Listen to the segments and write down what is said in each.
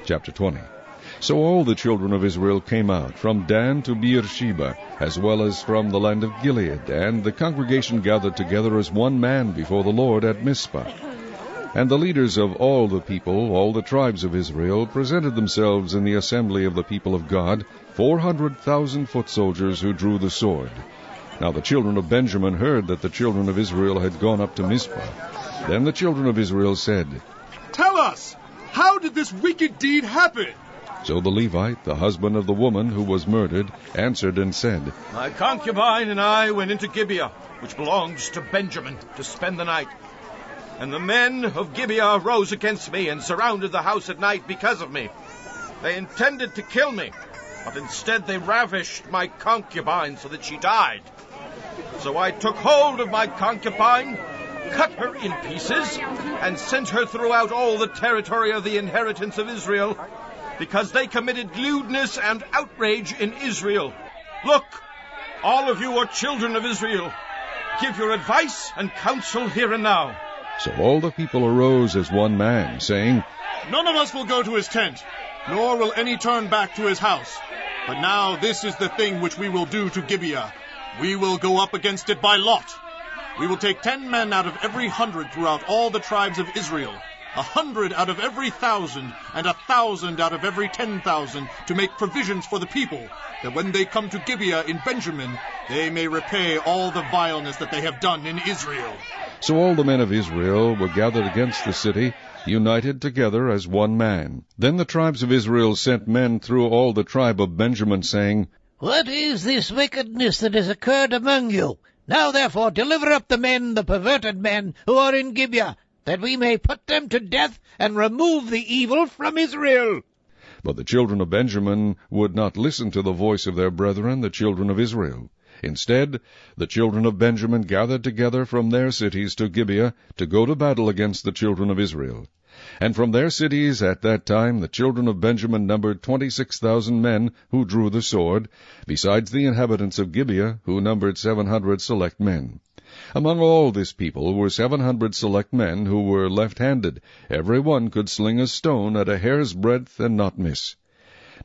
Chapter 20. So all the children of Israel came out, from Dan to Beersheba, as well as from the land of Gilead, and the congregation gathered together as one man before the Lord at Mizpah. And the leaders of all the people, all the tribes of Israel, presented themselves in the assembly of the people of God, 400,000 foot soldiers who drew the sword. Now the children of Benjamin heard that the children of Israel had gone up to Mizpah. Then the children of Israel said, "Tell us, how did this wicked deed happen?" So the Levite, the husband of the woman who was murdered, answered and said, "My concubine and I went into Gibeah, which belongs to Benjamin, to spend the night. And the men of Gibeah rose against me and surrounded the house at night because of me. They intended to kill me, but instead they ravished my concubine so that she died. So I took hold of my concubine, cut her in pieces, and sent her throughout all the territory of the inheritance of Israel, because they committed lewdness and outrage in Israel. Look, all of you are children of Israel. Give your advice and counsel here and now." So all the people arose as one man, saying, "None of us will go to his tent, nor will any turn back to his house. But now this is the thing which we will do to Gibeah. We will go up against it by lot. We will take 10 men out of every 100 throughout all the tribes of Israel, 100 out of every 1,000, and 1,000 out of every 10,000, to make provisions for the people, that when they come to Gibeah in Benjamin, they may repay all the vileness that they have done in Israel." So all the men of Israel were gathered against the city, united together as one man. Then the tribes of Israel sent men through all the tribe of Benjamin, saying, "What is this wickedness that has occurred among you? Now therefore deliver up the men, the perverted men, who are in Gibeah, that we may put them to death and remove the evil from Israel." But the children of Benjamin would not listen to the voice of their brethren, the children of Israel. Instead, the children of Benjamin gathered together from their cities to Gibeah to go to battle against the children of Israel. And from their cities at that time the children of Benjamin numbered 26,000 men who drew the sword, besides the inhabitants of Gibeah, who numbered 700 select men. Among all this people were 700 select men who were left-handed. Every one could sling a stone at a hair's breadth and not miss.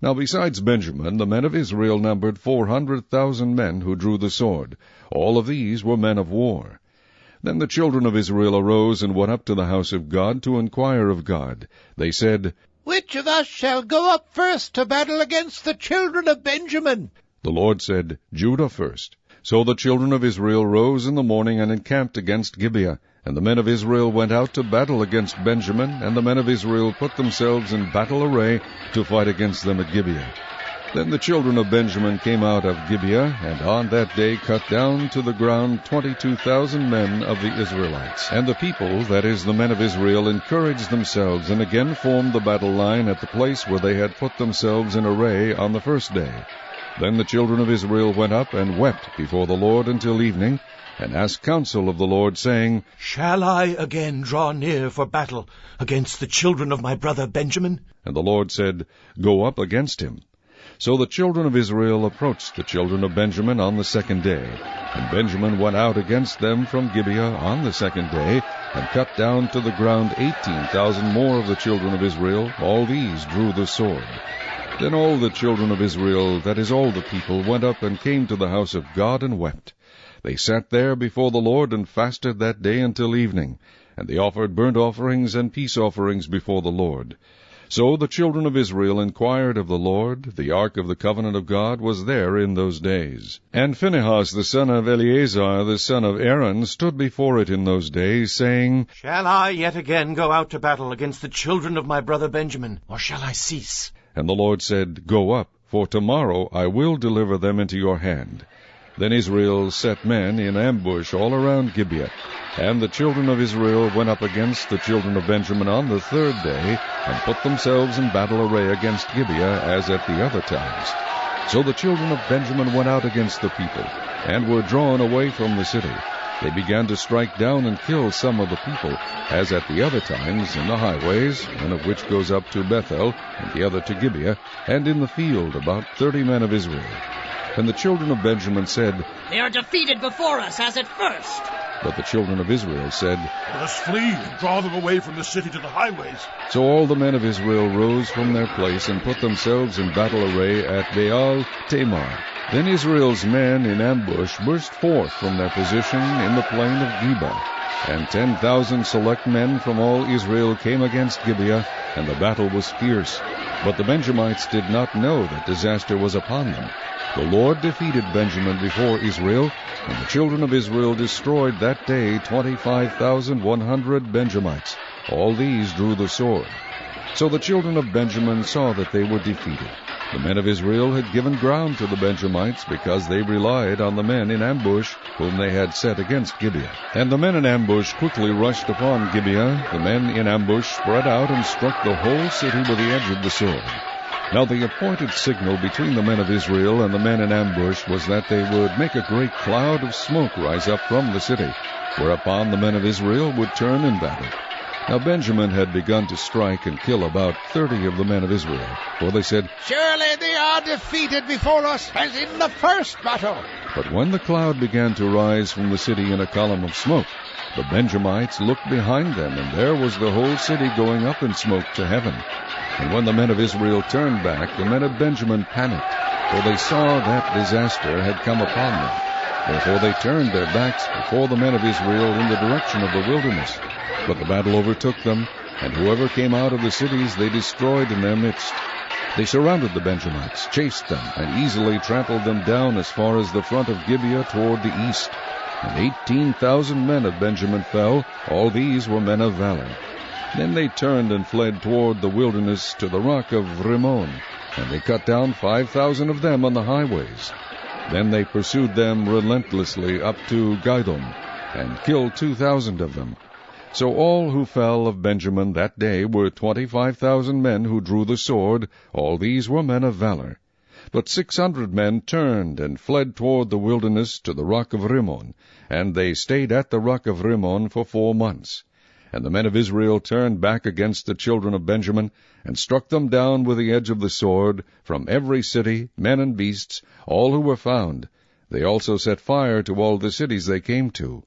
Now besides Benjamin, the men of Israel numbered 400,000 men who drew the sword. All of these were men of war. Then the children of Israel arose and went up to the house of God to inquire of God. They said, "Which of us shall go up first to battle against the children of Benjamin?" The Lord said, "Judah first." So the children of Israel rose in the morning and encamped against Gibeah. And the men of Israel went out to battle against Benjamin, and the men of Israel put themselves in battle array to fight against them at Gibeah. Then the children of Benjamin came out of Gibeah, and on that day cut down to the ground 22,000 men of the Israelites. And the people, that is, the men of Israel, encouraged themselves, and again formed the battle line at the place where they had put themselves in array on the first day. Then the children of Israel went up and wept before the Lord until evening, and asked counsel of the Lord, saying, "Shall I again draw near for battle against the children of my brother Benjamin?" And the Lord said, "Go up against him." So the children of Israel approached the children of Benjamin on the second day. And Benjamin went out against them from Gibeah on the second day, and cut down to the ground 18,000 more of the children of Israel. All these drew the sword. Then all the children of Israel, that is, all the people, went up and came to the house of God and wept. They sat there before the Lord and fasted that day until evening, and they offered burnt offerings and peace offerings before the Lord. So the children of Israel inquired of the Lord. The ark of the covenant of God was there in those days. And Phinehas the son of Eleazar the son of Aaron stood before it in those days, saying, "Shall I yet again go out to battle against the children of my brother Benjamin, or shall I cease?" And the Lord said, "Go up, for tomorrow I will deliver them into your hand." Then Israel set men in ambush all around Gibeah. And the children of Israel went up against the children of Benjamin on the third day, and put themselves in battle array against Gibeah as at the other times. So the children of Benjamin went out against the people, and were drawn away from the city. They began to strike down and kill some of the people, as at the other times, in the highways, one of which goes up to Bethel, and the other to Gibeah, and in the field about 30 men of Israel. And the children of Benjamin said, "They are defeated before us as at first. But the children of Israel said, Let us flee and draw them away from the city to the highways. So all the men of Israel rose from their place and put themselves in battle array at Baal Tamar. Then Israel's men in ambush burst forth from their position in the plain of Geba. And 10,000 select men from all Israel came against Gibeah, and the battle was fierce. But the Benjamites did not know that disaster was upon them. The Lord defeated Benjamin before Israel, and the children of Israel destroyed that day 25,100 Benjamites. All these drew the sword. So the children of Benjamin saw that they were defeated. The men of Israel had given ground to the Benjamites because they relied on the men in ambush whom they had set against Gibeah. And the men in ambush quickly rushed upon Gibeah. The men in ambush spread out and struck the whole city with the edge of the sword. Now the appointed signal between the men of Israel and the men in ambush was that they would make a great cloud of smoke rise up from the city, whereupon the men of Israel would turn in battle. Now Benjamin had begun to strike and kill about 30 of the men of Israel, for they said, Surely they are defeated before us, as in the first battle. But when the cloud began to rise from the city in a column of smoke, the Benjamites looked behind them, and there was the whole city going up in smoke to heaven. And when the men of Israel turned back, the men of Benjamin panicked, for they saw that disaster had come upon them. Therefore they turned their backs before the men of Israel in the direction of the wilderness. But the battle overtook them, and whoever came out of the cities they destroyed in their midst. They surrounded the Benjamites, chased them, and easily trampled them down as far as the front of Gibeah toward the east. And 18,000 men of Benjamin fell. All these were men of valor. Then they turned and fled toward the wilderness to the rock of Rimmon, and they cut down 5,000 of them on the highways. Then they pursued them relentlessly up to Gidom, and killed 2,000 of them. So all who fell of Benjamin that day were 25,000 men who drew the sword. All these were men of valor. But 600 men turned and fled toward the wilderness to the rock of Rimmon, and they stayed at the rock of Rimmon for 4 months. And the men of Israel turned back against the children of Benjamin, and struck them down with the edge of the sword, from every city, men and beasts, all who were found. They also set fire to all the cities they came to.